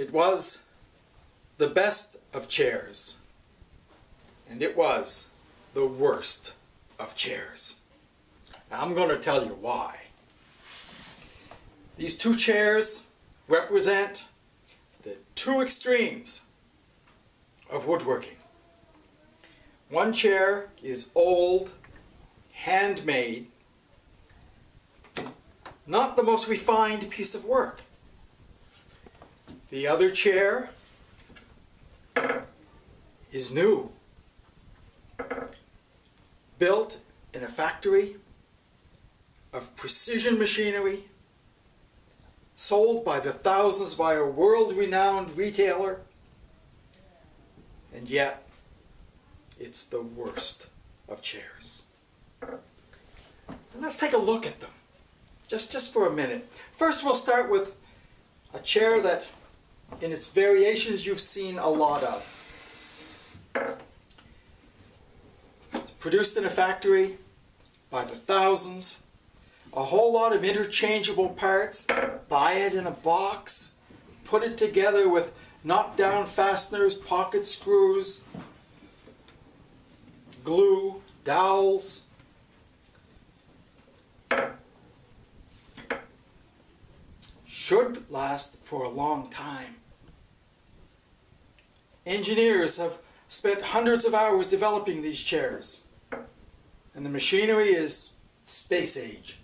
It was the best of chairs, and it was the worst of chairs. Now, I'm going to tell you why. These two chairs represent the two extremes of woodworking. One chair is old, handmade, not the most refined piece of work. The other chair is new, built in a factory of precision machinery, sold by the thousands by a world-renowned retailer, and yet it's the worst of chairs. And let's take a look at them, just for a minute. First, we'll start with a chair that in its variations you've seen a lot of. Produced in a factory by the thousands, a whole lot of interchangeable parts, buy it in a box, put it together with knockdown fasteners, pocket screws, glue, dowels. Should last for a long time. Engineers have spent hundreds of hours developing these chairs, and the machinery is space age.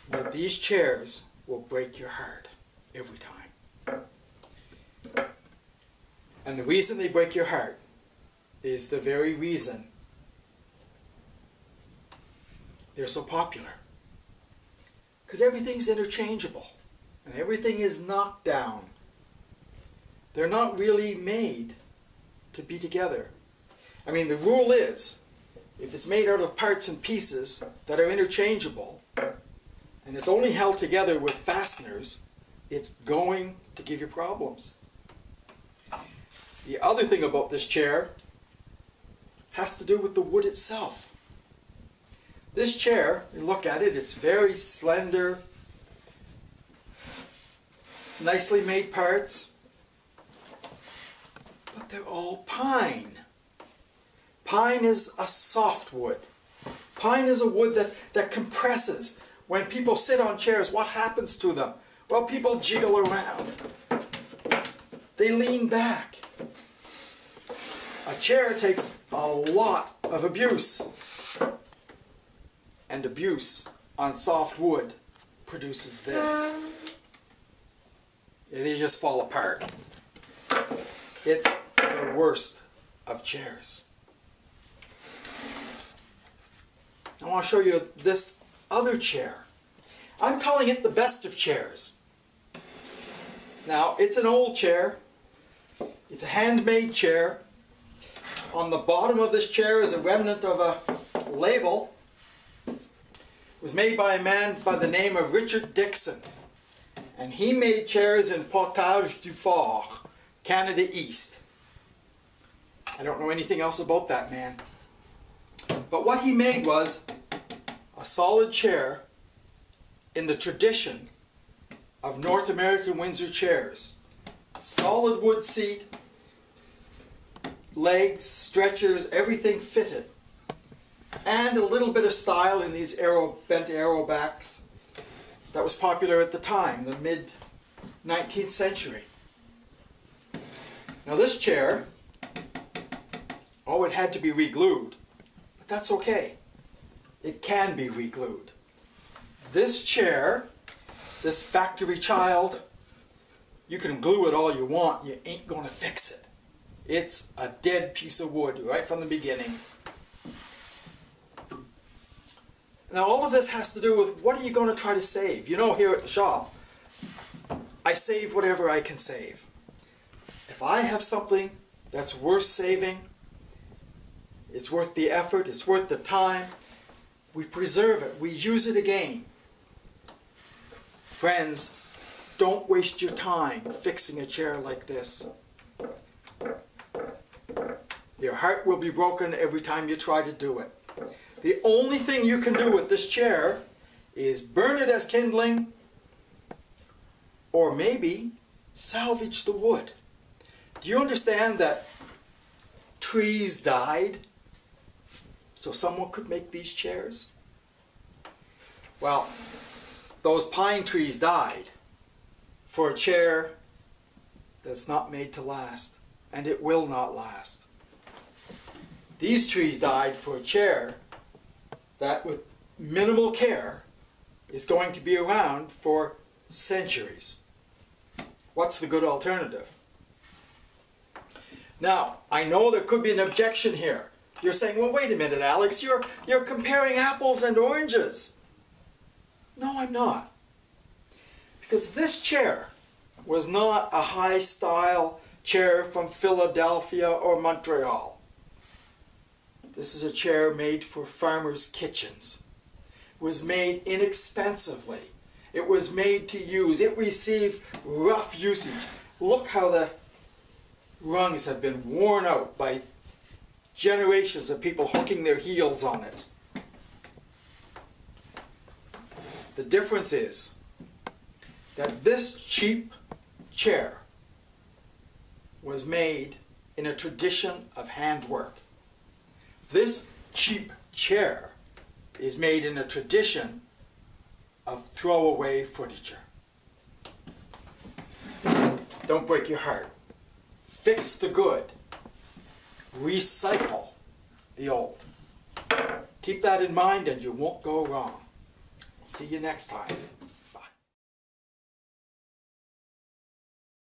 But these chairs will break your heart every time. And the reason they break your heart is the very reason they're so popular. Because everything's interchangeable and everything is knocked down. They're not really made to be together. I mean, the rule is, if it's made out of parts and pieces that are interchangeable, and it's only held together with fasteners, it's going to give you problems. The other thing about this chair has to do with the wood itself. This chair, you look at it, it's very slender, nicely made parts, but they're all pine. Pine is a soft wood. Pine is a wood that compresses. When people sit on chairs, what happens to them? Well, people jiggle around. They lean back. A chair takes a lot of abuse. And abuse on soft wood produces this. They just fall apart. It's the worst of chairs. I want to show you this other chair. I'm calling it the best of chairs. Now, it's an old chair. It's a handmade chair. On the bottom of this chair is a remnant of a label. It was made by a man by the name of Richard Dixon. And he made chairs in Portage du Fort, Canada East. I don't know anything else about that man. But what he made was a solid chair in the tradition of North American Windsor chairs. Solid wood seat, legs, stretchers, everything fitted. And a little bit of style in these bent arrow backs that was popular at the time, the mid-19th century. Now this chair, it had to be re-glued, but that's okay. It can be re-glued. This chair, this factory child, you can glue it all you want, you ain't going to fix it. It's a dead piece of wood right from the beginning. Now all of this has to do with what are you going to try to save? You know, here at the shop, I save whatever I can save. If I have something that's worth saving, it's worth the effort, it's worth the time, we preserve it, we use it again. Friends, don't waste your time fixing a chair like this. Your heart will be broken every time you try to do it. The only thing you can do with this chair is burn it as kindling, or maybe salvage the wood. Do you understand that trees died so someone could make these chairs? Well, those pine trees died for a chair that's not made to last, and it will not last. These trees died for a chair that, with minimal care, is going to be around for centuries. What's the good alternative? Now, I know there could be an objection here. You're saying, well, wait a minute, Alex, you're comparing apples and oranges. No, I'm not. Because this chair was not a high-style chair from Philadelphia or Montreal. This is a chair made for farmers' kitchens. It was made inexpensively. It was made to use. It received rough usage. Look how the rungs have been worn out by generations of people hooking their heels on it. The difference is that this cheap chair was made in a tradition of handwork. This cheap chair is made in a tradition of throwaway furniture. Don't break your heart. Fix the good. Recycle the old. Keep that in mind and you won't go wrong. See you next time.